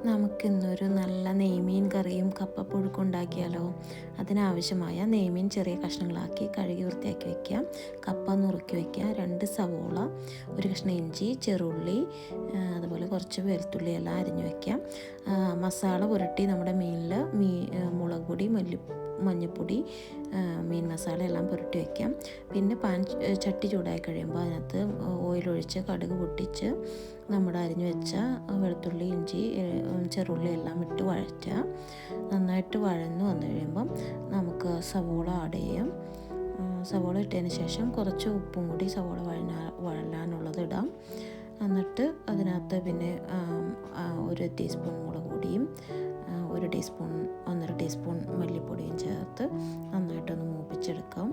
നമുക്കിന്നൊരു നല്ല നെയ്മീൻ കറിയും കപ്പപ്പുഴുക്കും ഉണ്ടാക്കിയാലോ. അതിനാവശ്യമായ നെയ്മീൻ ചെറിയ കഷ്ണങ്ങളാക്കി കഴുകി വൃത്തിയാക്കി വയ്ക്കാം. കപ്പ നുറുക്കി വയ്ക്കാം. 2 സവോള, 1 കഷ്ണം ഇഞ്ചി, ചെറുള്ളി, അതുപോലെ കുറച്ച് വെളുത്തുള്ളി എല്ലാം അരിഞ്ഞു വയ്ക്കാം. മസാല പുരട്ടി നമ്മുടെ മീനിൽ മുളക് പൊടി, മഞ്ഞൾപ്പൊടി, മീൻ മസാല എല്ലാം പുരട്ടി വയ്ക്കാം. പിന്നെ ചട്ടി ചൂടായി കഴിയുമ്പോൾ അതിനകത്ത് ഓയിലൊഴിച്ച് കടുക് പൊട്ടിച്ച് നമ്മുടെ അരിഞ്ഞു വെച്ച വെളുത്തുള്ളി, ഇഞ്ചി, ചെറുള്ളി എല്ലാം ഇട്ട് വഴറ്റുക. നന്നായിട്ട് വഴന്നു വന്നു കഴിയുമ്പം നമുക്ക് സവോള ആഡ് ചെയ്യാം. സവോള ഇട്ടതിന് ശേഷം കുറച്ച് ഉപ്പും കൂടി സവോള വഴലാനുള്ളത് ഇടാം. എന്നിട്ട് അതിനകത്ത് പിന്നെ 1 ടീസ്പൂൺ മുളക് പൊടിയും 1.5 ടീസ്പൂൺ മല്ലിപ്പൊടിയും ചേർത്ത് നന്നായിട്ടൊന്ന് മൂപ്പിച്ചെടുക്കാം.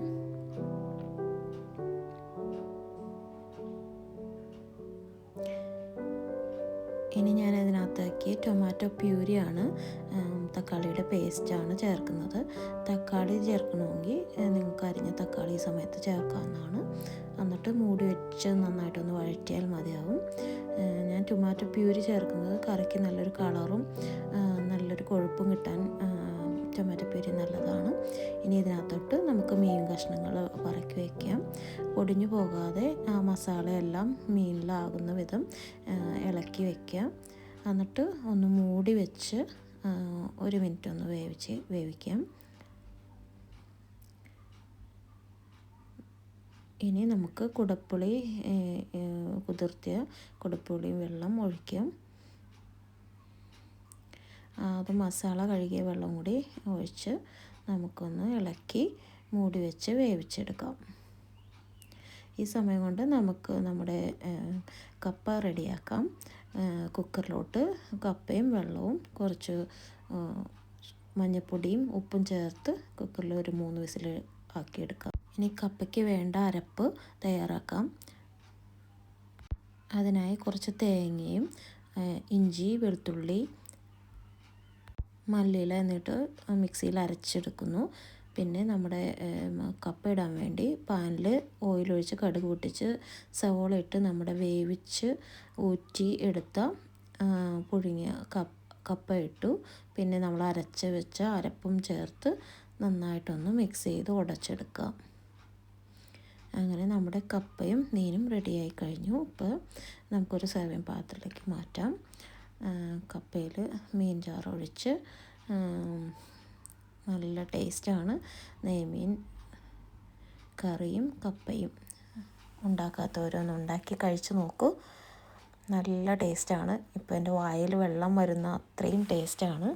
ഇനി ഞാൻ അതിനകത്തേക്ക് ടൊമാറ്റോ പ്യൂരിയാണ്, തക്കാളിയുടെ പേസ്റ്റാണ് ചേർക്കുന്നത്. തക്കാളി ചേർക്കണമെങ്കിൽ നിങ്ങൾക്ക് അരിഞ്ഞ തക്കാളി ഈ സമയത്ത് ചേർക്കാവുന്നതാണ്. എന്നിട്ട് മൂടി വെച്ച് നന്നായിട്ടൊന്ന് വഴറ്റിയാൽ മതിയാവും. ഞാൻ ടൊമാറ്റോ പ്യൂരി ചേർക്കുന്നത് കറിക്ക് നല്ലൊരു കളറും നല്ലൊരു കൊഴുപ്പും കിട്ടാൻ ടൊമാറ്റോ പ്യൂരി നല്ലതാണ്. ഇനി ഇതിനകത്തോട്ട് നമുക്ക് മീൻ കഷ്ണങ്ങൾ പറക്കി വയ്ക്കാം. പൊടിഞ്ഞു പോകാതെ ആ മസാലയെല്ലാം മീനിലാകുന്ന വിധം ഇളക്കി വയ്ക്കാം. എന്നിട്ട് ഒന്ന് മൂടി വെച്ച് 1 മിനിറ്റ് ഒന്ന് വേവിക്കാം. ഇനി നമുക്ക് കുടപ്പുളി, കുതിർത്തിയ കുടപ്പുളിയും വെള്ളം ഒഴിക്കാം. അത് മസാല കഴുകിയ വെള്ളം കൂടി ഒഴിച്ച് നമുക്കൊന്ന് ഇളക്കി മൂടി വെച്ച് വേവിച്ചെടുക്കാം. ഈ സമയം കൊണ്ട് നമുക്ക് നമ്മുടെ കപ്പ റെഡിയാക്കാം. കുക്കറിലോട്ട് കപ്പയും വെള്ളവും കുറച്ച് മഞ്ഞൾപ്പൊടിയും ഉപ്പും ചേർത്ത് കുക്കറിൽ ഒരു 3 വിസിൽ ആക്കിയെടുക്കാം. ഇനി കപ്പയ്ക്ക് വേണ്ട അരപ്പ് തയ്യാറാക്കാം. അതിനായി കുറച്ച് തേങ്ങയും ഇഞ്ചി, വെളുത്തുള്ളി, മല്ലിയില എന്നിട്ട് മിക്സിയിൽ അരച്ചെടുക്കുന്നു. പിന്നെ നമ്മുടെ കപ്പ ഇടാൻ വേണ്ടി പാനിൽ ഓയിലൊഴിച്ച് കടുക് പൊട്ടിച്ച് സവോള ഇട്ട് നമ്മുടെ വേവിച്ച് ഊറ്റി എടുത്ത പുഴുങ്ങിയ കപ്പ ഇട്ടു. പിന്നെ നമ്മൾ അരച്ച് വെച്ച അരപ്പും ചേർത്ത് നന്നായിട്ടൊന്ന് മിക്സ് ചെയ്ത് ഉടച്ചെടുക്കാം. അങ്ങനെ നമ്മുടെ കപ്പയും മീനും റെഡിയായി കഴിഞ്ഞു. ഇപ്പോൾ നമുക്കൊരു സെർവിങ് പാത്രത്തിലേക്ക് മാറ്റാം. കപ്പയിൽ മീൻ ചാറൊഴിച്ച് നല്ല ടേസ്റ്റാണ്. നെയ്മീൻ കറിയും കപ്പയും ഉണ്ടാക്കാത്തവരൊന്ന് ഉണ്ടാക്കി കഴിച്ച് നോക്കൂ. നല്ല ടേസ്റ്റാണ്. ഇപ്പോൾ എൻ്റെ വായിൽ വെള്ളം വരുന്ന അത്രയും ടേസ്റ്റാണ്.